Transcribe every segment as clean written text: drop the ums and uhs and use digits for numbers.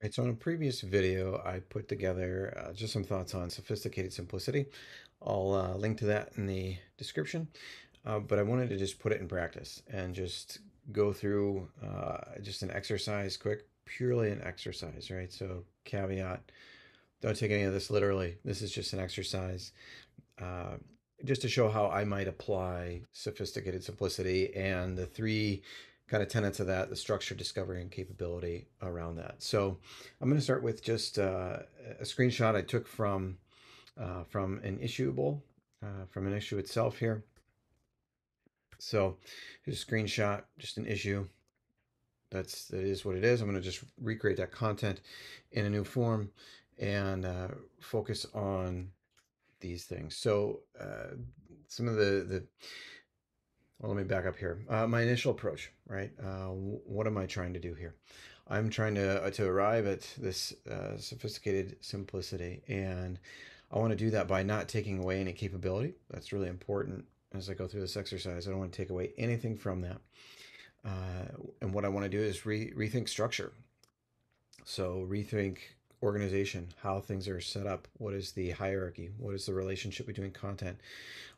Right, so in a previous video, I put together just some thoughts on sophisticated simplicity. I'll link to that in the description, but I wanted to just put it in practice and just go through just an exercise quick, purely an exercise, right? So caveat, don't take any of this literally. This is just an exercise uh, just to show how I might apply sophisticated simplicity and the three kind of tenets of that, the structure, discovery, and capability around that. So I'm going to start with just a screenshot I took from an issuable, from an issue itself here. So here's a screenshot, just an issue. That is what it is. I'm going to just recreate that content in a new form and focus on these things. So some of the well, let me back up here. My initial approach, right? What am I trying to do here? I'm trying to arrive at this sophisticated simplicity, and I want to do that by not taking away any capability. That's really important as I go through this exercise. I don't want to take away anything from that. And what I want to do is rethink structure. So rethink organization, how things are set up. What is the hierarchy? What is the relationship between content?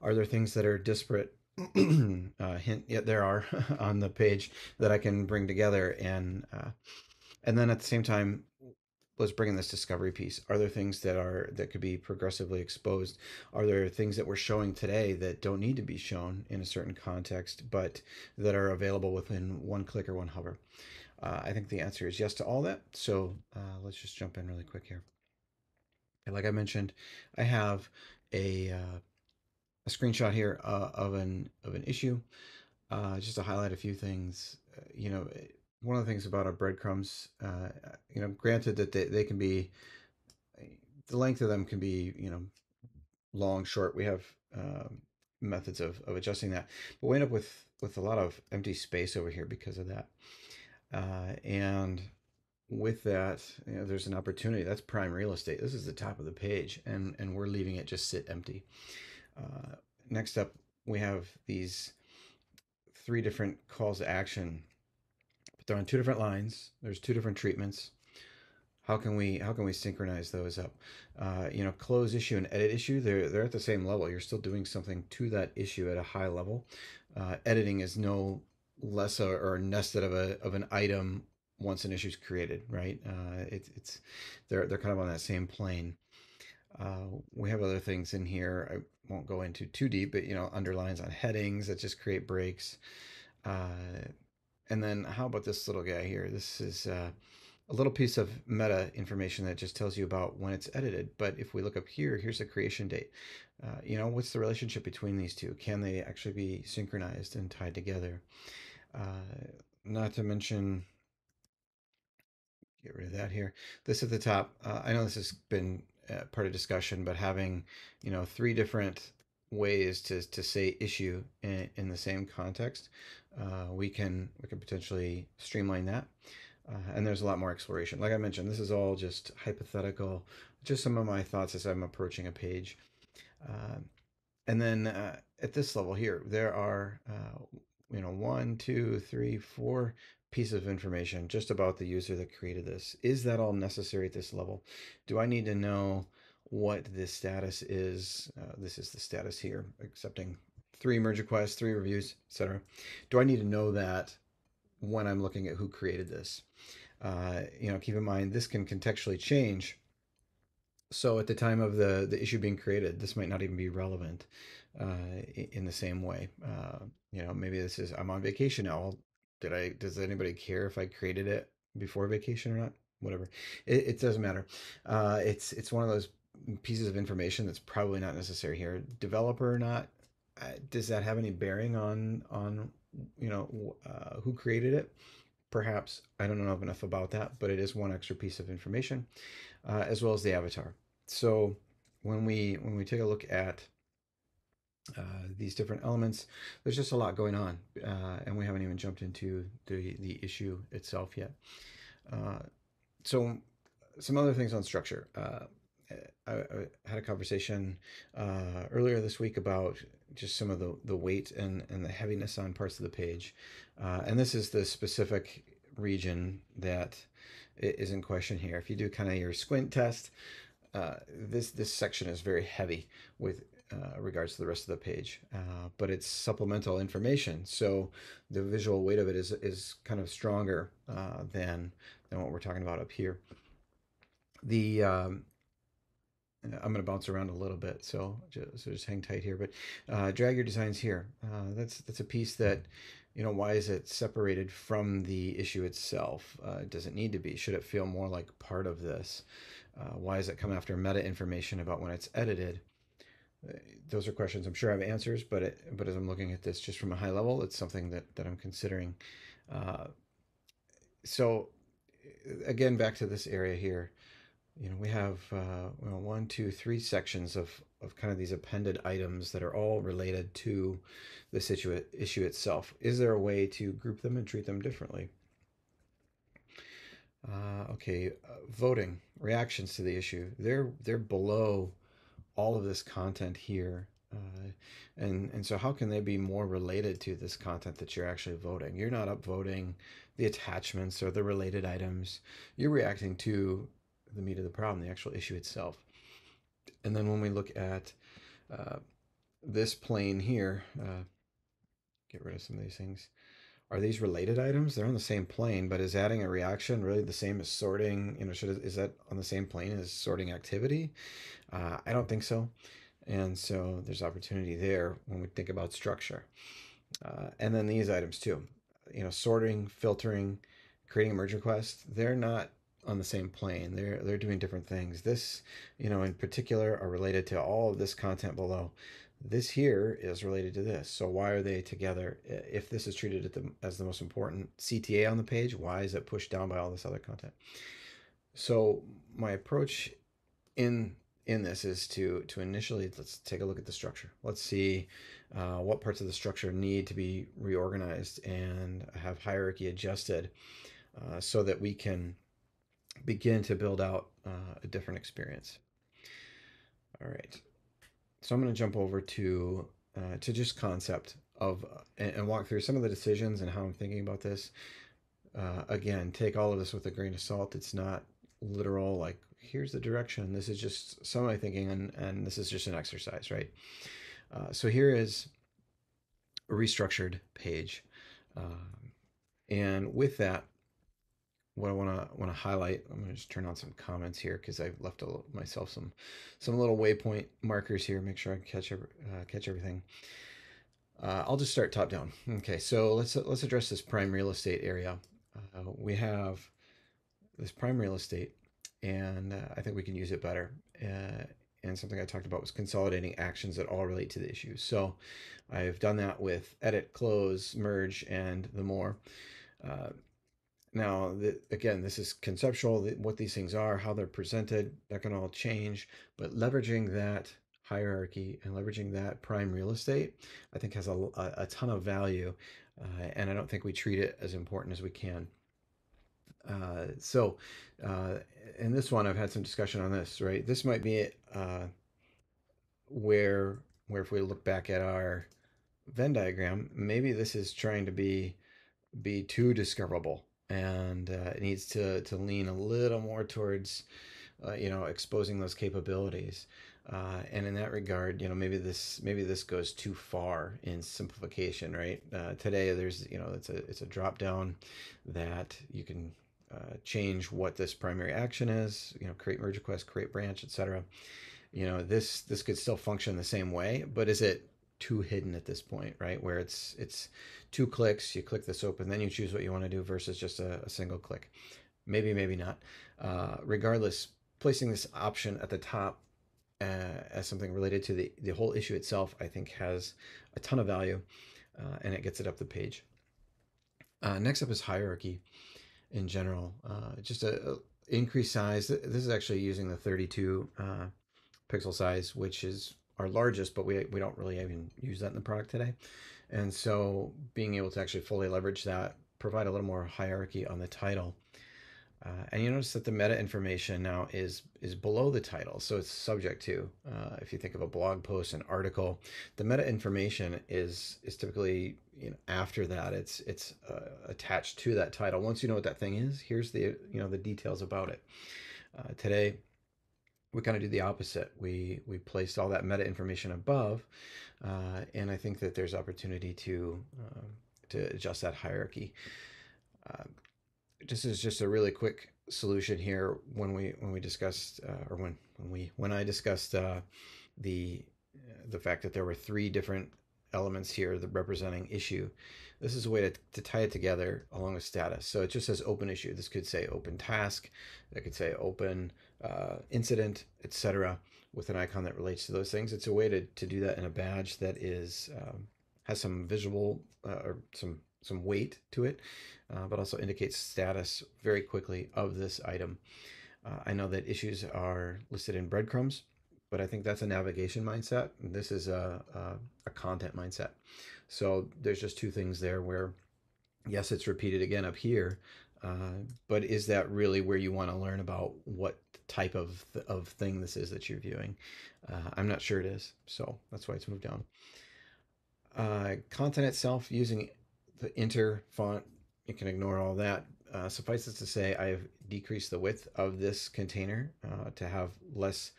Are there things that are disparate? Hint, yeah, there are on the page that I can bring together, and then at the same time, let's bring in this discovery piece. Are there things that could be progressively exposed? Are there things that we're showing today that don't need to be shown in a certain context, but that are available within one click or one hover? I think the answer is yes to all that. So let's just jump in really quick here. And like I mentioned, I have a uh, a screenshot here of an issue, just to highlight a few things. One of the things about our breadcrumbs, granted that they can be, the length of them can be, long, short. We have methods of adjusting that, but we end up with a lot of empty space over here because of that. And with that, there's an opportunity. That's prime real estate. This is the top of the page, and we're leaving it just sit empty. Uh, Next up, we have these three different calls to action, but they're on two different lines. There's two different treatments. How can we synchronize those up? Close issue and edit issue, they're at the same level. You're still doing something to that issue at a high level. Editing is no less or nested of an item once an issue is created, right? It's they're kind of on that same plane. We have other things in here. I won't go into too deep, but underlines on headings that just create breaks. Uh, and then how about this little guy here? This is a little piece of meta information that just tells you about when it's edited. But if we look up here, here's the creation date. What's the relationship between these two? Can they actually be synchronized and tied together? Not to mention, get rid of that here. This at the top. I know this has been part of discussion, but having three different ways to say issue in the same context, we can potentially streamline that. And there's a lot more exploration. Like I mentioned, this is all just hypothetical, just some of my thoughts as I'm approaching a page. Uh, and then at this level here, there are, one, two, three, four pieces of information just about the user that created this. Is that all necessary at this level? Do I need to know what this status is? This is the status here, accepting three merge requests, three reviews, etc. Do I need to know that when I'm looking at who created this? Keep in mind this can contextually change. So at the time of the issue being created, this might not even be relevant in the same way. Maybe this is I'm on vacation now. Does anybody care if I created it before vacation or not? Whatever. It doesn't matter. It's one of those pieces of information that's probably not necessary here. Developer or not, does that have any bearing on who created it? Perhaps. I don't know enough about that, but it is one extra piece of information, as well as the avatar. So when we take a look at these different elements, there's just a lot going on, and we haven't even jumped into the issue itself yet. Uh, so some other things on structure. I had a conversation earlier this week about just some of the weight and the heaviness on parts of the page. And this is the specific region that is in question here. If you do kind of your squint test, this section is very heavy with regards to the rest of the page, but it's supplemental information, so the visual weight of it is kind of stronger than what we're talking about up here. The I'm going to bounce around a little bit, so just hang tight here. But drag your designs here. That's a piece that, why is it separated from the issue itself? Does it need to be? Should it feel more like part of this? Why does it come after meta information about when it's edited? Those are questions I'm sure I have answers, but as I'm looking at this just from a high level, it's something that I'm considering. So again, back to this area here. We have 1, 2, 3 sections of kind of these appended items that are all related to this issue itself. Is there a way to group them and treat them differently? Okay, voting, reactions to the issue. They're below all of this content here. And so how can they be more related to this content that you're actually voting? You're not upvoting the attachments or the related items. You're reacting to the meat of the problem, the actual issue itself. And then when we look at this plane here, get rid of some of these things. Are these related items? They're on the same plane, but is adding a reaction really the same as sorting? Is that on the same plane as sorting activity? I don't think so. And so there's opportunity there when we think about structure. And then these items too, sorting, filtering, creating a merge request, they're not on the same plane. They're doing different things. This, in particular, are related to all of this content below. This here is related to this. So why are they together? If this is treated as the most important CTA on the page, why is it pushed down by all this other content? So my approach in this is to initially, let's take a look at the structure. Let's see what parts of the structure need to be reorganized and have hierarchy adjusted so that we can begin to build out a different experience. All right. So I'm going to jump over to just concept of and walk through some of the decisions and how I'm thinking about this. Again, take all of this with a grain of salt. It's not literal, like here's the direction. This is just some of my thinking, and this is just an exercise, right? So here is a restructured page, and with that, what I want to highlight, I'm going to just turn on some comments here because I've left myself some little waypoint markers here. Make sure I catch everything. I'll just start top down. Okay, so let's address this prime real estate area. We have this prime real estate, and I think we can use it better. And something I talked about was consolidating actions that all relate to the issue. So I've done that with edit, close, merge, and the more. Now, again, this is conceptual, what these things are, how they're presented, that can all change, but leveraging that hierarchy and leveraging that prime real estate, I think has a ton of value, and I don't think we treat it as important as we can. So in this one, I've had some discussion on this, right? This might be where if we look back at our Venn diagram, maybe this is trying to be too discoverable, and it needs to lean a little more towards exposing those capabilities, and in that regard, maybe this goes too far in simplification, right? Today there's it's a drop down that you can change what this primary action is, create merge request, create branch, etc. This could still function the same way, but is it too hidden at this point, right? Where it's 2 clicks, you click this open, then you choose what you want to do versus just a single click. Maybe not. Regardless, placing this option at the top as something related to the whole issue itself, I think has a ton of value, and it gets it up the page. Next up is hierarchy in general. Just a increased size. This is actually using the 32 pixel size, which is our largest, but we don't really even use that in the product today. And so being able to actually fully leverage that, provide a little more hierarchy on the title. And you notice that the meta information now is below the title, so it's subject to. If you think of a blog post, an article, the meta information is typically after that, it's attached to that title. Once you know what that thing is, here's the details about it. Today we kind of do the opposite. We placed all that meta information above, and I think that there's opportunity to adjust that hierarchy. Uh, this is just a really quick solution here when we discussed when I discussed the the fact that there were three different elements here that representing issue. This is a way to tie it together along with status. So it just says open issue. This could say open task. That could say open incident, etc. with an icon that relates to those things. It's a way to do that in a badge that is has some visual or some weight to it, but also indicates status very quickly of this item. I know that issues are listed in breadcrumbs, but I think that's a navigation mindset. This is a content mindset. So there's just two things there where, yes, it's repeated again up here, but is that really where you want to learn about what type of thing this is that you're viewing? I'm not sure it is, so that's why it's moved down. Content itself, using the enter font, you can ignore all that. Suffice it to say, I've decreased the width of this container to have less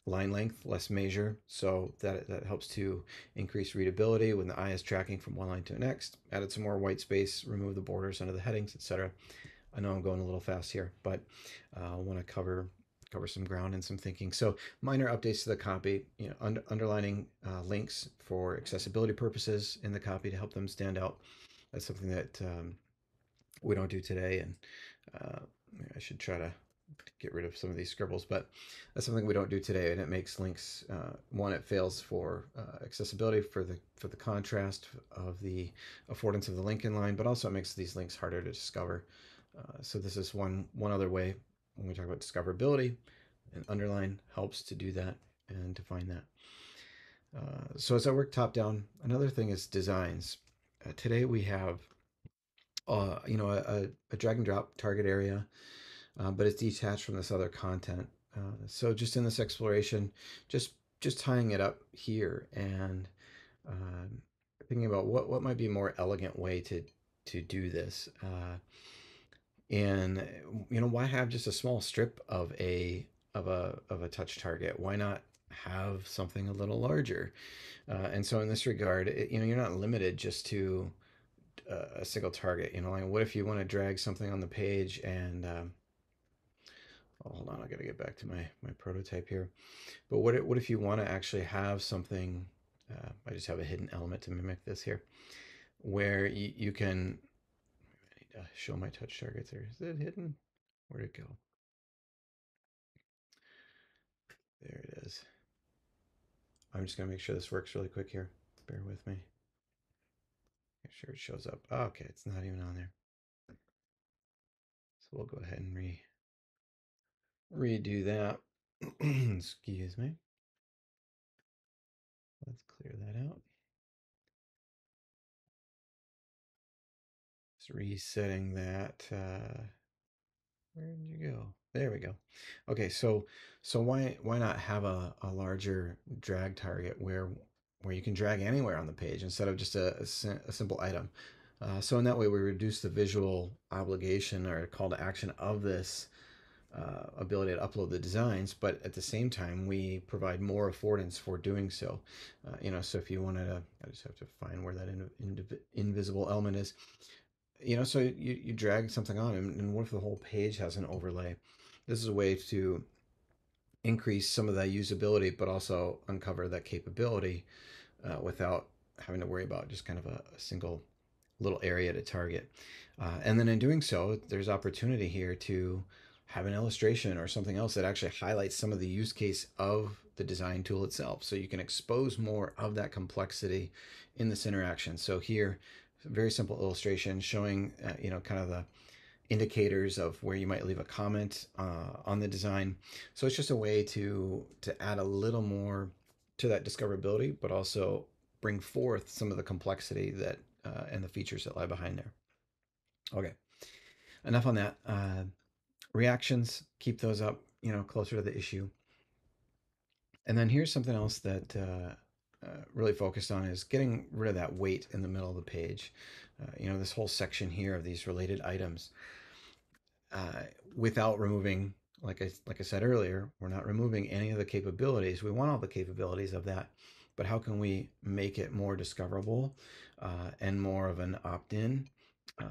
line length, less measure, so that helps to increase readability when the eye is tracking from one line to the next. Added some more white space, remove the borders under the headings, etc. I know I'm going a little fast here, but I want to cover some ground and some thinking. So minor updates to the copy, underlining links for accessibility purposes in the copy to help them stand out. That's something that we don't do today, and uh, I should try to get rid of some of these scribbles, but that's something we don't do today, and it makes links. One, it fails for accessibility for the contrast of the affordance of the link inline, but also it makes these links harder to discover. So this is one other way when we talk about discoverability, and underline helps to do that and to find that. So as I work top down, another thing is designs. Today we have a drag and drop target area, but it's detached from this other content. So just in this exploration, just tying it up here and thinking about what might be a more elegant way to do this. And why have just a small strip of a touch target? Why not have something a little larger? And so in this regard, you're not limited just to a single target. Like what if you want to drag something on the page and hold on, I got to get back to my prototype here. But what if you want to actually have something? I just have a hidden element to mimic this here, where you can. I need to show my touch targets here. Is it hidden? Where'd it go? There it is. I'm just gonna make sure this works really quick here. Bear with me. Make sure it shows up. Oh, okay, it's not even on there. So we'll go ahead and redo that. Excuse me. Let's clear that out. Just resetting that. Where did you go? There we go. Okay, so why not have a larger drag target where you can drag anywhere on the page instead of just a simple item? So in that way, we reduce the visual obligation or call to action of this ability to upload the designs, but at the same time, we provide more affordance for doing so. So if you wanted to, I just have to find where that invisible element is. So you drag something on, and what if the whole page has an overlay? This is a way to increase some of that usability, but also uncover that capability without having to worry about just kind of a single little area to target. And then in doing so, there's opportunity here to have an illustration or something else that actually highlights some of the use case of the design tool itself. So you can expose more of that complexity in this interaction. So here, very simple illustration showing, kind of the indicators of where you might leave a comment on the design. So it's just a way to add a little more to that discoverability, but also bring forth some of the complexity that and the features that lie behind there. Okay, enough on that. Reactions, keep those up, closer to the issue. And then here's something else that really focused on is getting rid of that weight in the middle of the page. This whole section here of these related items, uh, without removing, like I said earlier, we're not removing any of the capabilities. We want all the capabilities of that, but how can we make it more discoverable and more of an opt-in?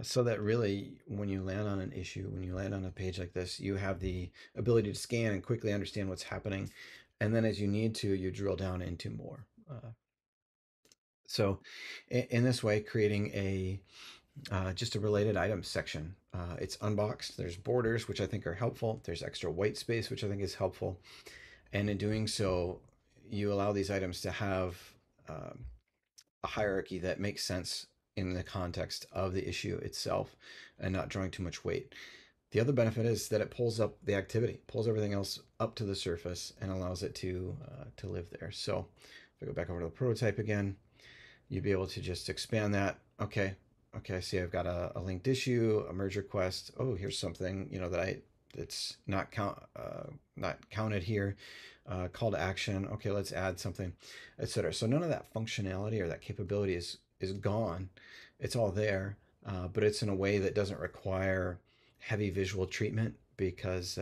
So that really, when you land on an issue, when you land on a page like this, you have the ability to scan and quickly understand what's happening. And then as you need to, you drill down into more. So in this way, creating just a related items section. It's unboxed. There's borders, which I think are helpful. There's extra white space, which I think is helpful. And in doing so, you allow these items to have um, a hierarchy that makes sense in the context of the issue itself and not drawing too much weight. The other benefit is that it pulls up the activity, pulls everything else up to the surface and allows it to live there. So if I go back over to the prototype again, you'd be able to just expand that. Okay, I see I've got a linked issue, a merge request. Oh, here's something, that's not counted here. Call to action. Okay, let's add something, etc. So none of that functionality or that capability is gone. It's all there, but it's in a way that doesn't require heavy visual treatment because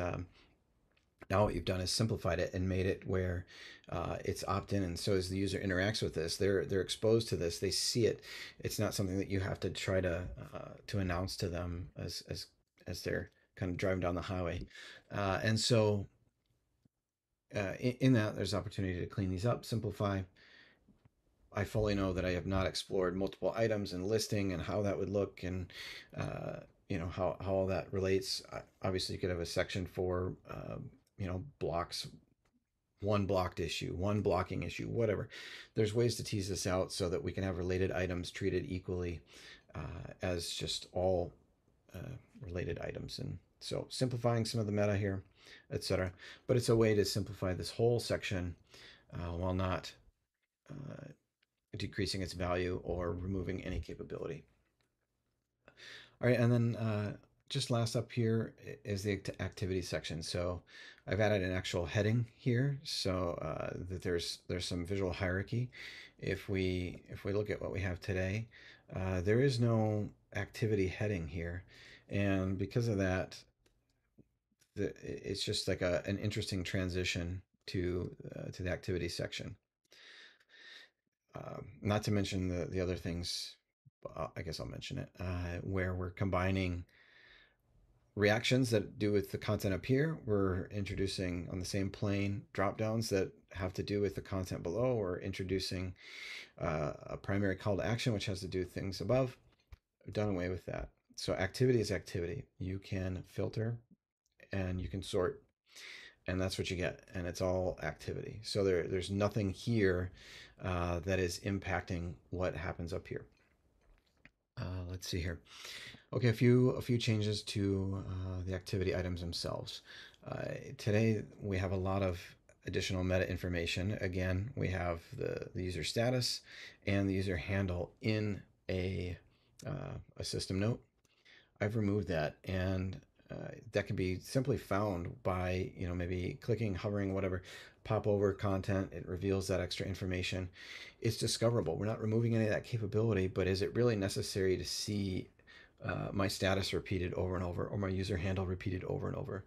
now what you've done is simplified it and made it where it's opt-in, and so as the user interacts with this, they're exposed to this. They see it. It's not something that you have to try to announce to them as they're kind of driving down the highway. And so in that, there's opportunity to clean these up, simplify. I fully know that I have not explored multiple items and listing and how that would look and how all that relates. Obviously, you could have a section for blocks, one blocked issue, one blocking issue, whatever. There's ways to tease this out so that we can have related items treated equally as just all related items. And so simplifying some of the meta here, etc. But it's a way to simplify this whole section while not decreasing its value or removing any capability. All right, and then just last up here is the activity section. So I've added an actual heading here so that there's some visual hierarchy. If we look at what we have today, there is no activity heading here, and because of that, it's just like an interesting transition to the activity section. Not to mention the other things. I guess I'll mention it where we're combining reactions that do with the content up here. We're introducing on the same plane drop downs that have to do with the content below. We're introducing a primary call to action, which has to do with things above. We've done away with that. So activity is activity. You can filter and you can sort, and that's what you get. And it's all activity. So there's nothing here that is impacting what happens up here. Let's see here. Okay, a few changes to the activity items themselves. Today we have a lot of additional meta information. Again, we have the user status and the user handle in a system note. I've removed that, and that can be simply found by maybe clicking, hovering, whatever, pop over content. It reveals that extra information. It's discoverable. We're not removing any of that capability, but is it really necessary to see my status repeated over and over, or my user handle repeated over and over?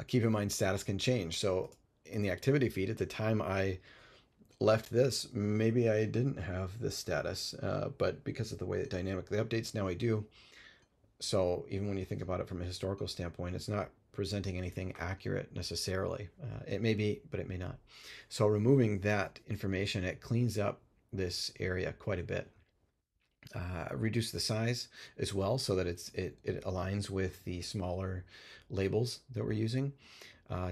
Keep in mind, status can change. So in the activity feed, at the time I left this, maybe I didn't have this status, but because of the way it dynamically updates, now I do. So even when you think about it from a historical standpoint, it's not presenting anything accurate necessarily. It may be, but it may not. So removing that information, it cleans up this area quite a bit. Reduce the size as well so that it aligns with the smaller labels that we're using.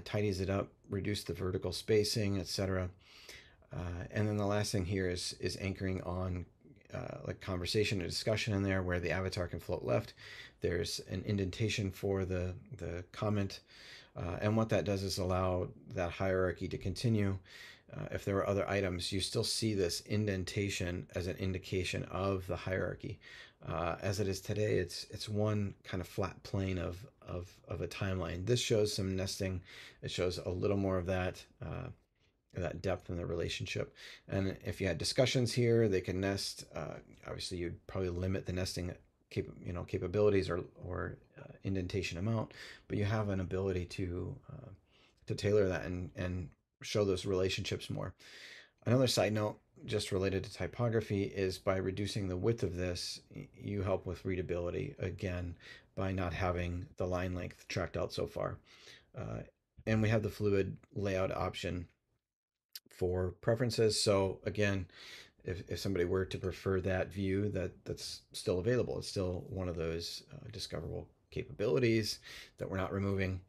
Tidies it up, reduce the vertical spacing, etc. And then the last thing here is anchoring on like conversation and discussion in there where the avatar can float left. There's an indentation for the comment. And what that does is allow that hierarchy to continue. If there are other items, you still see this indentation as an indication of the hierarchy. As it is today, it's one kind of flat plane of a timeline. This shows some nesting. It shows a little more of that that depth in the relationship. And if you had discussions here, they can nest. Obviously, you'd probably limit the nesting capabilities or indentation amount, but you have an ability to tailor that and show those relationships more. Another side note, just related to typography, is by reducing the width of this, you help with readability again by not having the line length tracked out so far. Uh, and we have the fluid layout option for preferences. So again, if somebody were to prefer that view, that's still available. It's still one of those discoverable capabilities that we're not removing.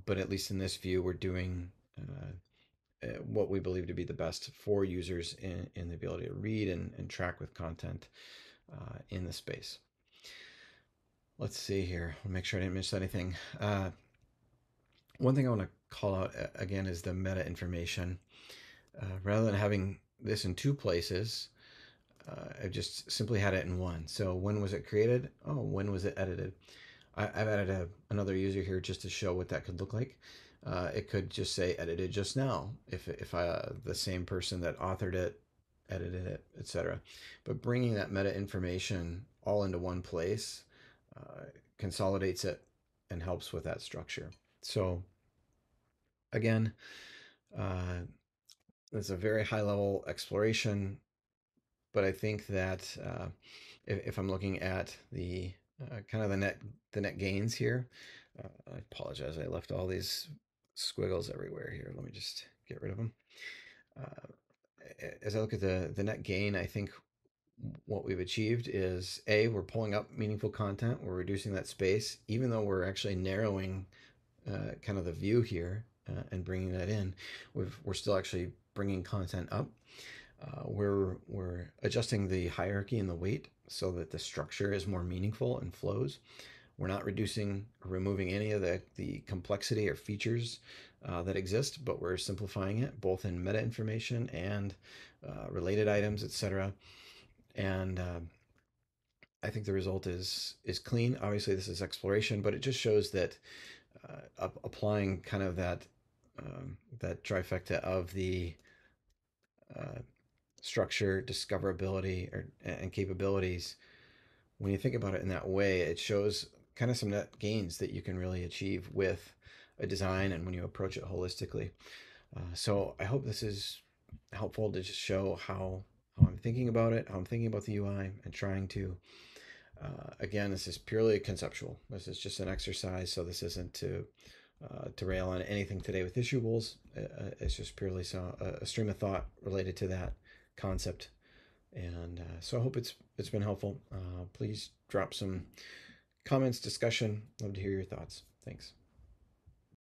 But at least in this view, we're doing what we believe to be the best for users in the ability to read and track with content in the space. Let's see here. I'll make sure I didn't miss anything. One thing I want to call out again is the meta information. Rather than having this in two places, I've just simply had it in one. So when was it created? Oh, when was it edited? I've added another user here just to show what that could look like. It could just say edited just now if the same person that authored it, edited it, etc. But bringing that meta information all into one place consolidates it and helps with that structure. So again, it's a very high level exploration, but I think that if I'm looking at the kind of the net gains here, I apologize. I left all these squiggles everywhere here. Let me just get rid of them. As I look at the net gain, I think what we've achieved is we're pulling up meaningful content. We're reducing that space, even though we're actually narrowing kind of the view here and bringing that in. We're still actually bringing content up. We're adjusting the hierarchy and the weight so that the structure is more meaningful and flows. We're not reducing or removing any of the complexity or features that exist, but we're simplifying it both in meta information and related items, etc. And I think the result is clean. Obviously, this is exploration, but it just shows that applying kind of that trifecta of the structure, discoverability, and capabilities. When you think about it in that way, it shows kind of some net gains that you can really achieve with a design and when you approach it holistically. So I hope this is helpful to just show how I'm thinking about it, how I'm thinking about the UI, and trying to again, this is purely conceptual. This is just an exercise, so this isn't to rail on anything today with issuables. It's just purely a stream of thought related to that concept. And so I hope it's been helpful. Please drop some comments, discussion. Love to hear your thoughts. Thanks.